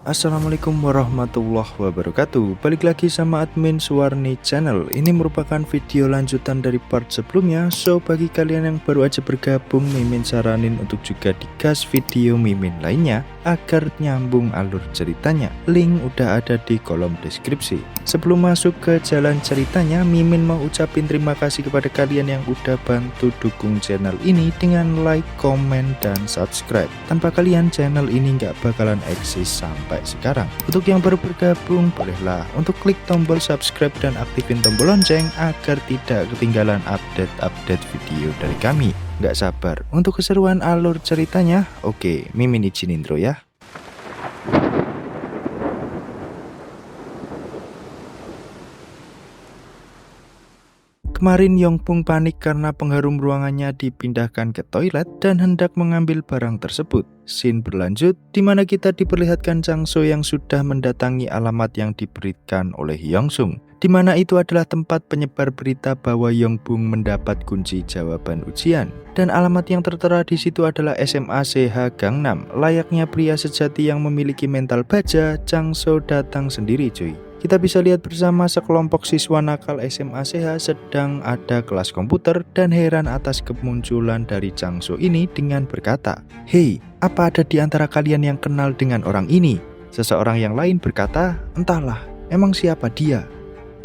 Assalamualaikum warahmatullahi wabarakatuh. Balik lagi sama admin Suwarni Channel. Ini merupakan video lanjutan dari part sebelumnya. So bagi kalian yang baru aja bergabung, Mimin saranin untuk juga digas video Mimin lainnya agar nyambung alur ceritanya. Link udah ada di kolom deskripsi. Sebelum masuk ke jalan ceritanya, Mimin mau ucapin terima kasih kepada kalian yang udah bantu dukung channel ini dengan like, komen, dan subscribe. Tanpa kalian channel ini nggak bakalan eksis sampai sekarang. Untuk yang baru bergabung, bolehlah untuk klik tombol subscribe dan aktifin tombol lonceng agar tidak ketinggalan update-update video dari kami. Nggak sabar untuk keseruan alur ceritanya. Oke, Mimin izin intro ya. Kemarin Yongpung panik karena pengharum ruangannya dipindahkan ke toilet dan hendak mengambil barang tersebut. Scene berlanjut di mana kita diperlihatkan Changso yang sudah mendatangi alamat yang diberikan oleh Yongsung, di mana itu adalah tempat penyebar berita bahwa Yongpung mendapat kunci jawaban ujian. Dan alamat yang tertera di situ adalah SMA CH Gangnam. Layaknya pria sejati yang memiliki mental baja, Changso datang sendiri cuy. Kita bisa lihat bersama sekelompok siswa nakal SMA CH sedang ada kelas komputer dan heran atas kemunculan dari Changso ini dengan berkata, "Hei, apa ada di antara kalian yang kenal dengan orang ini?" Seseorang yang lain berkata, "Entahlah, emang siapa dia?"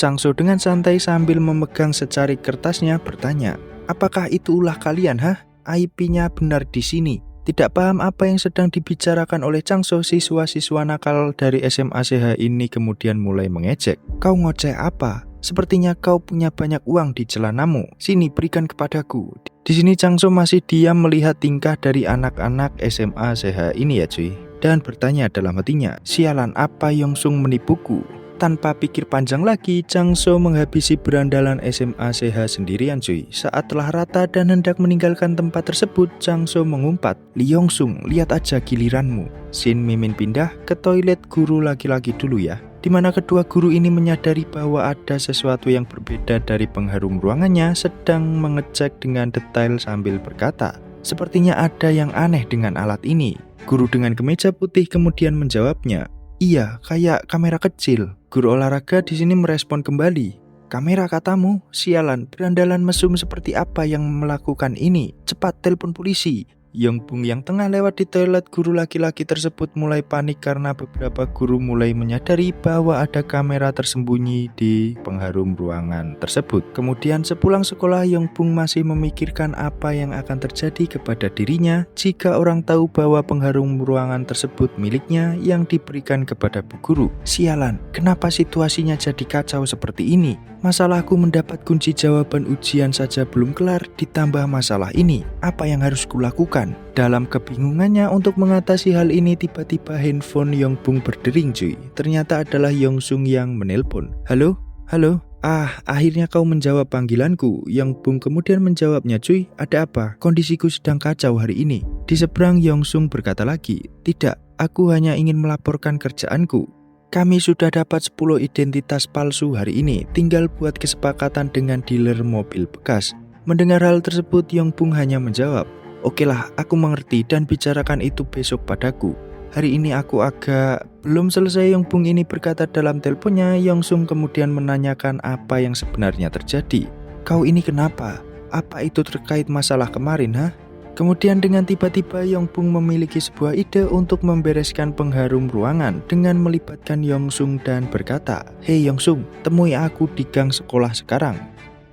Changso dengan santai sambil memegang secari kertasnya bertanya, "Apakah itu ulah kalian, hah? IP-nya benar di sini." Tidak paham apa yang sedang dibicarakan oleh Changso, siswa-siswa nakal dari SMA CH ini kemudian mulai mengejek. "Kau ngoceh apa? Sepertinya kau punya banyak uang di celanamu. Sini, berikan kepadaku." Di sini Changso masih diam melihat tingkah dari anak-anak SMA CH ini ya cuy. Dan bertanya dalam hatinya, "Sialan, apa Yongsung menipuku?" Tanpa pikir panjang lagi, Changso menghabisi berandalan SMA CH sendirian cuy. Saat telah rata dan hendak meninggalkan tempat tersebut, Changso mengumpat, "Li Yongsung, lihat aja giliranmu." Scene Mimin pindah ke toilet guru laki-laki dulu ya, di mana kedua guru ini menyadari bahwa ada sesuatu yang berbeda dari pengharum ruangannya, sedang mengecek dengan detail sambil berkata, "Sepertinya ada yang aneh dengan alat ini." Guru dengan kemeja putih kemudian menjawabnya, "Iya, kayak kamera kecil." Guru olahraga di sini merespon kembali, "Kamera katamu? Sialan, berandalan mesum seperti apa yang melakukan ini? Cepat telepon polisi." Yongpung yang tengah lewat di toilet guru laki-laki tersebut mulai panik karena beberapa guru mulai menyadari bahwa ada kamera tersembunyi di pengharum ruangan tersebut. Kemudian sepulang sekolah, Yongpung masih memikirkan apa yang akan terjadi kepada dirinya jika orang tahu bahwa pengharum ruangan tersebut miliknya yang diberikan kepada bu guru. Sialan, kenapa situasinya jadi kacau seperti ini? Masalahku mendapat kunci jawaban ujian saja belum kelar, ditambah masalah ini. Apa yang harus kulakukan? Dalam kebingungannya untuk mengatasi hal ini, tiba-tiba handphone Yongpung berdering cuy. Ternyata adalah Yongsung yang menelpon. "Halo? Halo? Ah, akhirnya kau menjawab panggilanku." Yongpung kemudian menjawabnya, "Cuy, ada apa? Kondisiku sedang kacau hari ini." Di seberang Yongsung berkata lagi, "Tidak, aku hanya ingin melaporkan kerjaanku. Kami sudah dapat 10 identitas palsu hari ini, tinggal buat kesepakatan dengan dealer mobil bekas." Mendengar hal tersebut, Yongpung hanya menjawab, "Okelah, aku mengerti dan bicarakan itu besok padaku. Hari ini aku agak..." Belum selesai Yongpung ini berkata dalam teleponnya, Yongsung kemudian menanyakan apa yang sebenarnya terjadi. "Kau ini kenapa? Apa itu terkait masalah kemarin, hah?" Kemudian dengan tiba-tiba Yongpung memiliki sebuah ide untuk membereskan pengharum ruangan dengan melibatkan Yongsung dan berkata, "Hei Yongsung, temui aku di gang sekolah sekarang."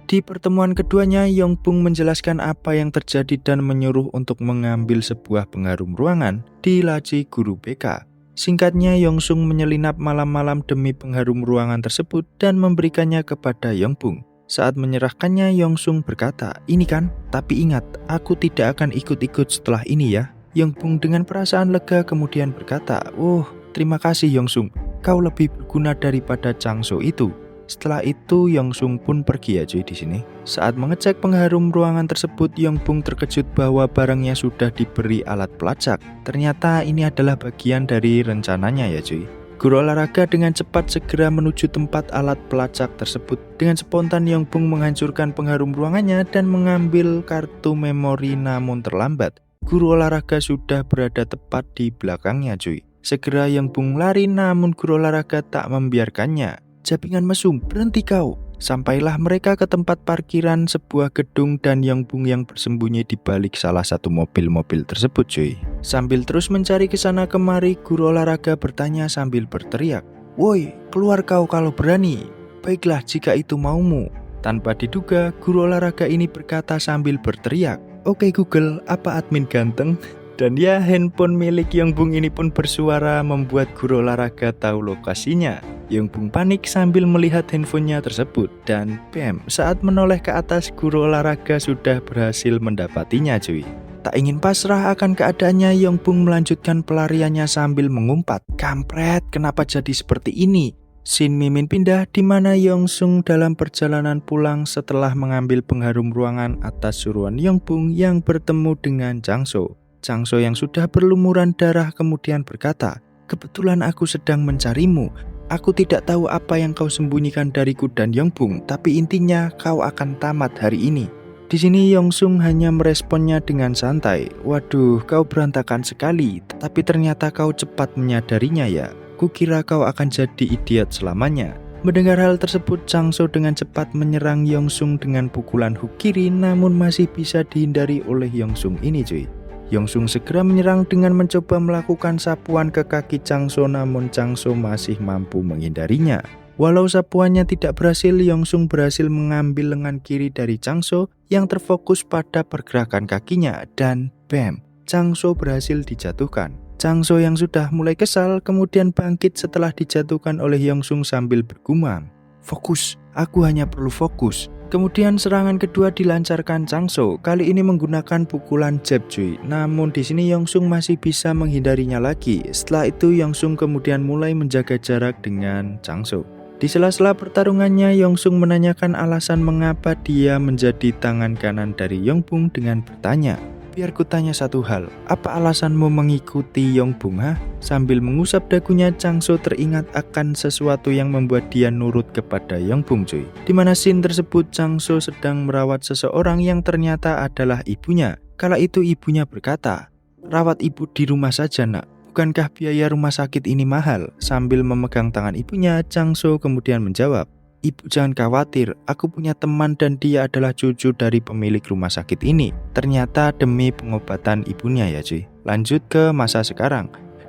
Di pertemuan keduanya, Yongpung menjelaskan apa yang terjadi dan menyuruh untuk mengambil sebuah pengharum ruangan di laci guru BK. Singkatnya, Yongsung menyelinap malam-malam demi pengharum ruangan tersebut dan memberikannya kepada Yongpung. Saat menyerahkannya, Yongsung berkata, "Ini kan, tapi ingat, aku tidak akan ikut-ikut setelah ini ya." Yongpung dengan perasaan lega kemudian berkata, "Oh, terima kasih Yongsung, kau lebih berguna daripada Changso itu." Setelah itu, Yongsung pun pergi ya cuy di sini. Saat mengecek pengharum ruangan tersebut, Yongpung terkejut bahwa barangnya sudah diberi alat pelacak. Ternyata ini adalah bagian dari rencananya ya cuy. Guru olahraga dengan cepat segera menuju tempat alat pelacak tersebut. Dengan spontan Yongpung menghancurkan pengharum ruangannya dan mengambil kartu memori, namun terlambat. Guru olahraga sudah berada tepat di belakangnya cuy. Segera Yong Bung lari, namun guru olahraga tak membiarkannya. "Japingan mesum, berhenti kau!" Sampailah mereka ke tempat parkiran sebuah gedung dan Yong Bung yang bersembunyi di balik salah satu mobil-mobil tersebut, cuy. Sambil terus mencari ke sana kemari, guru olahraga bertanya sambil berteriak, "Woi, keluar kau kalau berani. Baiklah jika itu maumu." Tanpa diduga, guru olahraga ini berkata sambil berteriak, "Oke Google, apa admin ganteng?" Dan ya, handphone milik Yong Bung ini pun bersuara membuat guru olahraga tahu lokasinya. Yong Bung panik sambil melihat handphonenya tersebut dan bam, saat menoleh ke atas guru olahraga sudah berhasil mendapatinya, cuy. Tak ingin pasrah akan keadaannya, Yong Bung melanjutkan pelariannya sambil mengumpat, "Kampret, kenapa jadi seperti ini?" Scene Mimin pindah di mana Yong Sung dalam perjalanan pulang setelah mengambil pengharum ruangan atas suruhan Yong Bung yang bertemu dengan Changso. Changso yang sudah berlumuran darah kemudian berkata, "Kebetulan aku sedang mencarimu. Aku tidak tahu apa yang kau sembunyikan dariku dan Yong Bung, tapi intinya kau akan tamat hari ini." Di sini Yong Sung hanya meresponnya dengan santai, "Waduh, kau berantakan sekali, tapi ternyata kau cepat menyadarinya ya. Kukira kau akan jadi idiot selamanya." Mendengar hal tersebut, Changso dengan cepat menyerang Yong Sung dengan pukulan hook kiri, namun masih bisa dihindari oleh Yong Sung ini, cuy. Yong Sung segera menyerang dengan mencoba melakukan sapuan ke kaki Changso, namun Changso masih mampu menghindarinya. Walau sapuannya tidak berhasil, Yong Sung berhasil mengambil lengan kiri dari Changso yang terfokus pada pergerakan kakinya dan bam, Changso berhasil dijatuhkan. Changso yang sudah mulai kesal kemudian bangkit setelah dijatuhkan oleh Yong Sung sambil bergumam, "Fokus, aku hanya perlu fokus." Kemudian serangan kedua dilancarkan Changso, kali ini menggunakan pukulan jab, cuy. Namun di sini Yong Sung masih bisa menghindarinya lagi. Setelah itu Yong Sung kemudian mulai menjaga jarak dengan Changso. Di sela-sela pertarungannya, Yong Sung menanyakan alasan mengapa dia menjadi tangan kanan dari Yong Bung dengan bertanya, "Biar kutanya satu hal, apa alasanmu mengikuti Yong Bung, ha?" Sambil mengusap dagunya, Changso teringat akan sesuatu yang membuat dia nurut kepada Yong Bung, cuy. Di mana scene tersebut Changso sedang merawat seseorang yang ternyata adalah ibunya. Kala itu ibunya berkata, "Rawat ibu di rumah saja, nak. Bukankah biaya rumah sakit ini mahal?" Sambil memegang tangan ibunya, Changso kemudian menjawab, "Ibu jangan khawatir, aku punya teman dan dia adalah cucu dari pemilik rumah sakit ini." Ternyata demi pengobatan ibunya ya, cuy. Lanjut ke masa sekarang,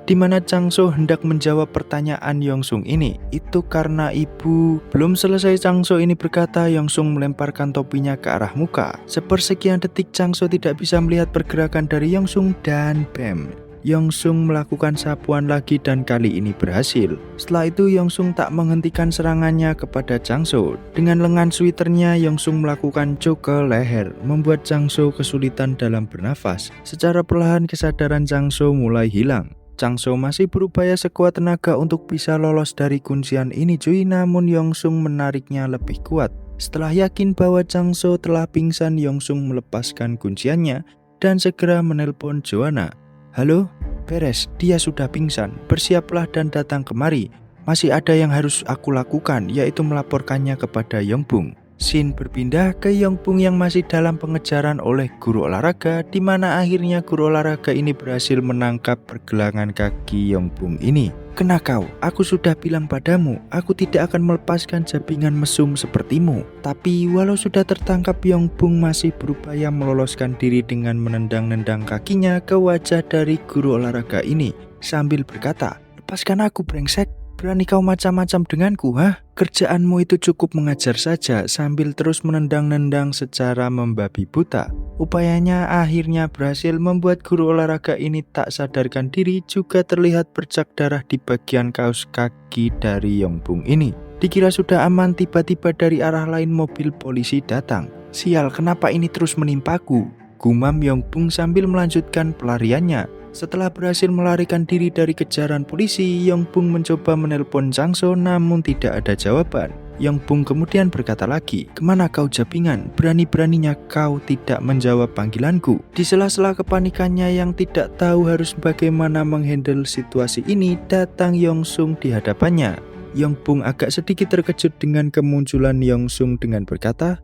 di mana Changso hendak menjawab pertanyaan Yong Sung ini. Itu karena ibu. Belum selesai Changso ini berkata, Yong Sung melemparkan topinya ke arah muka. Sepersekian detik Changso tidak bisa melihat pergerakan dari Yong Sung dan bam, Yong Sung melakukan sapuan lagi dan kali ini berhasil. Setelah itu Yong Sung tak menghentikan serangannya kepada Changso. Dengan lengan sweaternya Yong Sung melakukan choke ke leher, membuat Changso kesulitan dalam bernafas. Secara perlahan kesadaran Changso mulai hilang. Changso masih berupaya sekuat tenaga untuk bisa lolos dari kuncian ini, cuy, namun Yong Sung menariknya lebih kuat. Setelah yakin bahwa Changso telah pingsan, Yong Sung melepaskan kunciannya dan segera menelpon Joanna. "Halo, beres, dia sudah pingsan, bersiaplah dan datang kemari. Masih ada yang harus aku lakukan, yaitu melaporkannya kepada Yong Bung." Scene berpindah ke Yong Bung yang masih dalam pengejaran oleh guru olahraga, di mana akhirnya guru olahraga ini berhasil menangkap pergelangan kaki Yong Bung ini. "Kena kau, aku sudah bilang padamu, aku tidak akan melepaskan Japingan mesum sepertimu." Tapi walau sudah tertangkap, Yong Bung masih berupaya meloloskan diri dengan menendang-nendang kakinya ke wajah dari guru olahraga ini sambil berkata, "Lepaskan aku, brengsek. Berani kau macam-macam denganku, hah? Kerjaanmu itu cukup mengajar saja." Sambil terus menendang-nendang secara membabi buta. Upayanya akhirnya berhasil membuat guru olahraga ini tak sadarkan diri, juga terlihat bercak darah di bagian kaos kaki dari Yong Bung ini. Dikira sudah aman, tiba-tiba dari arah lain mobil polisi datang. "Sial, kenapa ini terus menimpaku?" gumam Yong Bung sambil melanjutkan pelariannya. Setelah berhasil melarikan diri dari kejaran polisi, Yong Bung mencoba menelpon Changso namun tidak ada jawaban. Yong Bung kemudian berkata lagi, "Kemana kau Japingan? Berani-beraninya kau tidak menjawab panggilanku." Di sela-sela kepanikannya yang tidak tahu harus bagaimana menghandle situasi ini, datang Yong Sung di hadapannya. Yong Bung agak sedikit terkejut dengan kemunculan Yong Sung dengan berkata,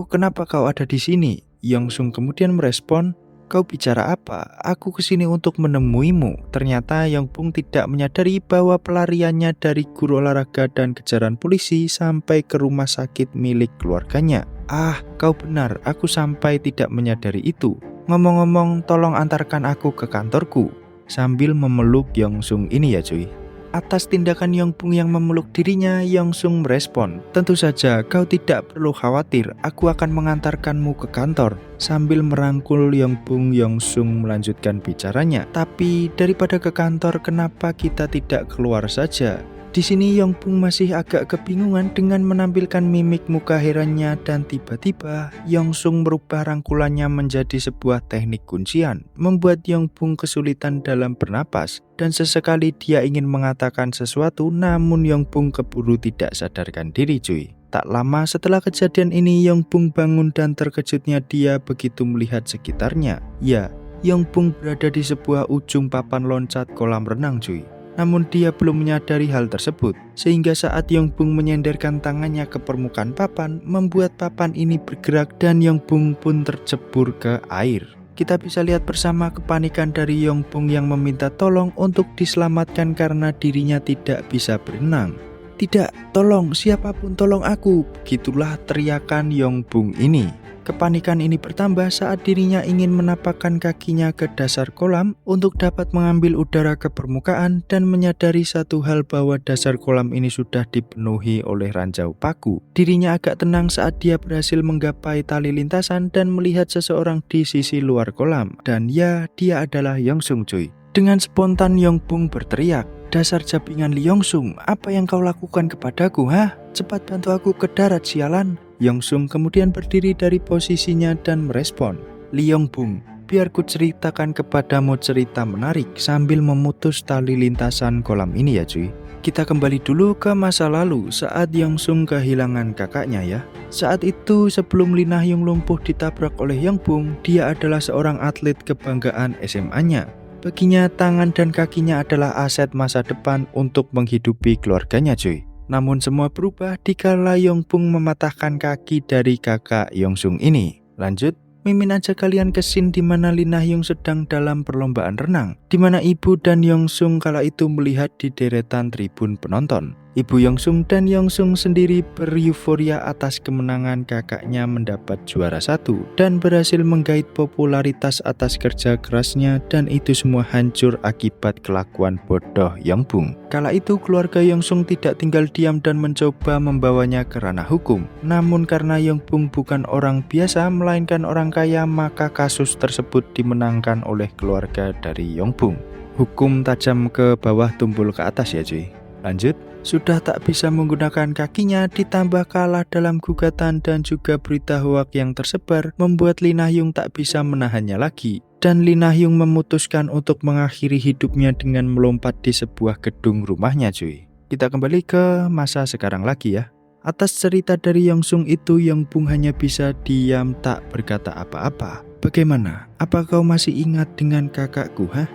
kenapa kau ada di sini?" Yong Sung kemudian merespon, Kau bicara apa? Aku kesini untuk menemuimu. Ternyata Yongbong tidak menyadari bahwa pelariannya dari guru olahraga dan kejaran polisi sampai ke rumah sakit milik keluarganya. Ah, kau benar, aku sampai tidak menyadari itu. Ngomong-ngomong, tolong antarkan aku ke kantorku. Sambil memeluk Yongsung ini ya cuy. Atas tindakan Yongbong yang memeluk dirinya, Yongsung merespon, tentu saja kau tidak perlu khawatir, aku akan mengantarkanmu ke kantor. Sambil merangkul Yongbong, Yongsung melanjutkan bicaranya. Tapi daripada ke kantor, kenapa kita tidak keluar saja? Di sini Yongbong masih agak kebingungan dengan menampilkan mimik muka herannya dan tiba-tiba Yongsung merubah rangkulannya menjadi sebuah teknik kuncian, membuat Yongbong kesulitan dalam bernapas dan sesekali dia ingin mengatakan sesuatu namun Yongbong keburu tidak sadarkan diri cuy. Tak lama setelah kejadian ini Yongbong bangun dan terkejutnya dia begitu melihat sekitarnya. Ya, Yongbong berada di sebuah ujung papan loncat kolam renang cuy. Namun dia belum menyadari hal tersebut, sehingga saat Yongbong menyenderkan tangannya ke permukaan papan, membuat papan ini bergerak dan Yongbong pun tercebur ke air. Kita bisa lihat bersama kepanikan dari Yongbong yang meminta tolong untuk diselamatkan karena dirinya tidak bisa berenang. Tidak, tolong, siapapun tolong aku. Begitulah teriakan Yongbong ini. Kepanikan ini bertambah saat dirinya ingin menapakkan kakinya ke dasar kolam untuk dapat mengambil udara ke permukaan dan menyadari satu hal bahwa dasar kolam ini sudah dipenuhi oleh ranjau paku. Dirinya agak tenang saat dia berhasil menggapai tali lintasan dan melihat seseorang di sisi luar kolam. Dan ya, dia adalah Yongsung cuy. Dengan spontan Yongbong berteriak, "Dasar jabingan Lee Yongsung, apa yang kau lakukan kepadaku, hah? Cepat bantu aku ke darat sialan." Yongsung kemudian berdiri dari posisinya dan merespon, "Lee Yongbong, biar ku ceritakan kepadamu cerita menarik sambil memutus tali lintasan kolam ini ya cuy." Kita kembali dulu ke masa lalu saat Yongsung kehilangan kakaknya ya. Saat itu sebelum Lee Na-hyung lumpuh ditabrak oleh Yongbong, dia adalah seorang atlet kebanggaan SMA-nya. Baginya tangan dan kakinya adalah aset masa depan untuk menghidupi keluarganya cuy. Namun semua berubah dikala Yongbong mematahkan kaki dari kakak Yongsung ini. Lanjut, mimin aja kalian ke scene di mana Lee Na-hyung sedang dalam perlombaan renang, di mana ibu dan Yongsung kala itu melihat di deretan tribun penonton. Ibu Yongsung dan Yongsung sendiri bereuforia atas kemenangan kakaknya mendapat juara 1 dan berhasil menggait popularitas atas kerja kerasnya, dan itu semua hancur akibat kelakuan bodoh Yongbong. Kala itu keluarga Yongsung tidak tinggal diam dan mencoba membawanya ke ranah hukum. Namun karena Yongbong bukan orang biasa melainkan orang kaya, maka kasus tersebut dimenangkan oleh keluarga dari Yongbong. Hukum tajam ke bawah tumpul ke atas ya cuy. Lanjut, sudah tak bisa menggunakan kakinya ditambah kalah dalam gugatan dan juga berita hoak yang tersebar membuat Lee Na-hyung tak bisa menahannya lagi. Dan Lee Na-hyung memutuskan untuk mengakhiri hidupnya dengan melompat di sebuah gedung rumahnya cuy. Kita kembali ke masa sekarang lagi ya. Atas cerita dari Yongsung itu, Yongbong hanya bisa diam tak berkata apa-apa. "Bagaimana? Apa kau masih ingat dengan kakakku, hah?"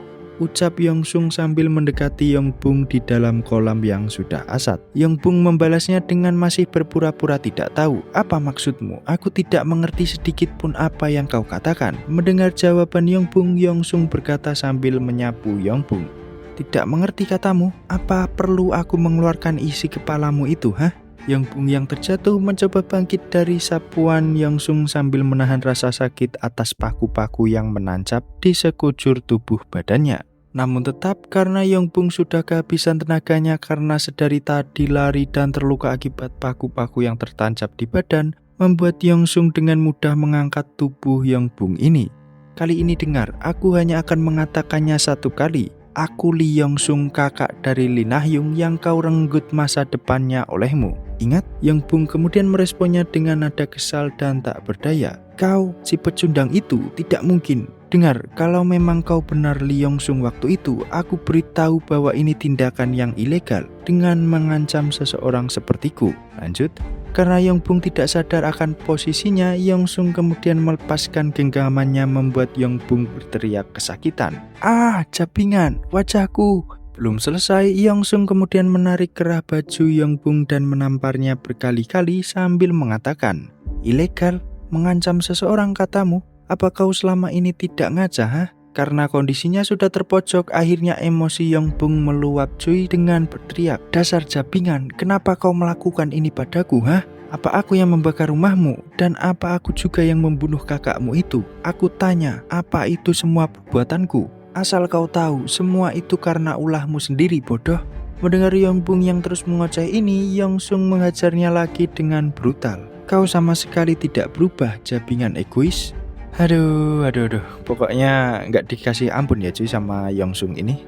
ucap Yongsung sambil mendekati Yongbong di dalam kolam yang sudah asat. Yongbong membalasnya dengan masih berpura-pura tidak tahu. "Apa maksudmu? Aku tidak mengerti sedikit pun apa yang kau katakan." Mendengar jawaban Yongbong, Yongsung berkata sambil menyapu Yongbong, "Tidak mengerti katamu? Apa perlu aku mengeluarkan isi kepalamu itu, hah?" Yongbong yang terjatuh mencoba bangkit dari sapuan Yongsung sambil menahan rasa sakit atas paku-paku yang menancap di sekujur tubuh badannya. Namun tetap karena Yongbong sudah kehabisan tenaganya karena sedari tadi lari dan terluka akibat paku-paku yang tertancap di badan, membuat Yongsung dengan mudah mengangkat tubuh Yongbong ini. "Kali ini dengar, aku hanya akan mengatakannya satu kali. Aku Lee Yongsung, kakak dari Lee Na-hyung yang kau renggut masa depannya olehmu. Ingat?" Yongbong kemudian meresponnya dengan nada kesal dan tak berdaya. "Kau, si pecundang itu, tidak mungkin. Dengar, kalau memang kau benar Lee Yongsung waktu itu, aku beritahu bahwa ini tindakan yang ilegal dengan mengancam seseorang sepertiku." Lanjut, karena Yongbong tidak sadar akan posisinya, Yongsung kemudian melepaskan genggamannya membuat Yongbong berteriak kesakitan. "Ah, jabingan, wajahku!" Belum selesai, Yongsung kemudian menarik kerah baju Yongbong dan menamparnya berkali-kali sambil mengatakan, "Ilegal? Mengancam seseorang katamu? Apa kau selama ini tidak ngaca, ha? Karena kondisinya sudah terpojok, akhirnya emosi Yongbung meluap cuy dengan berteriak, "Dasar jabingan, kenapa kau melakukan ini padaku, ha? Apa aku yang membakar rumahmu? Dan apa aku juga yang membunuh kakakmu itu? Aku tanya, apa itu semua perbuatanku? Asal kau tahu, semua itu karena ulahmu sendiri, bodoh." Mendengar Yongbung yang terus mengoceh ini, Yongsung menghajarnya lagi dengan brutal. "Kau sama sekali tidak berubah, jabingan egois." Aduh. Pokoknya nggak dikasih ampun ya cuy sama Yongsung ini.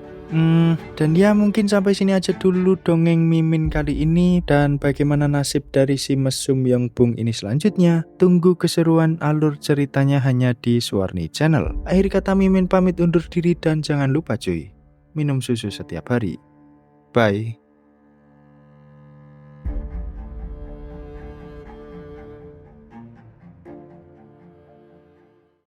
Dan ya mungkin sampai sini aja dulu dongeng Mimin kali ini. Dan bagaimana nasib dari si mesum Yongbung ini selanjutnya, tunggu keseruan alur ceritanya hanya di Suwarni Channel. Akhir kata Mimin pamit undur diri dan jangan lupa cuy, minum susu setiap hari. Bye.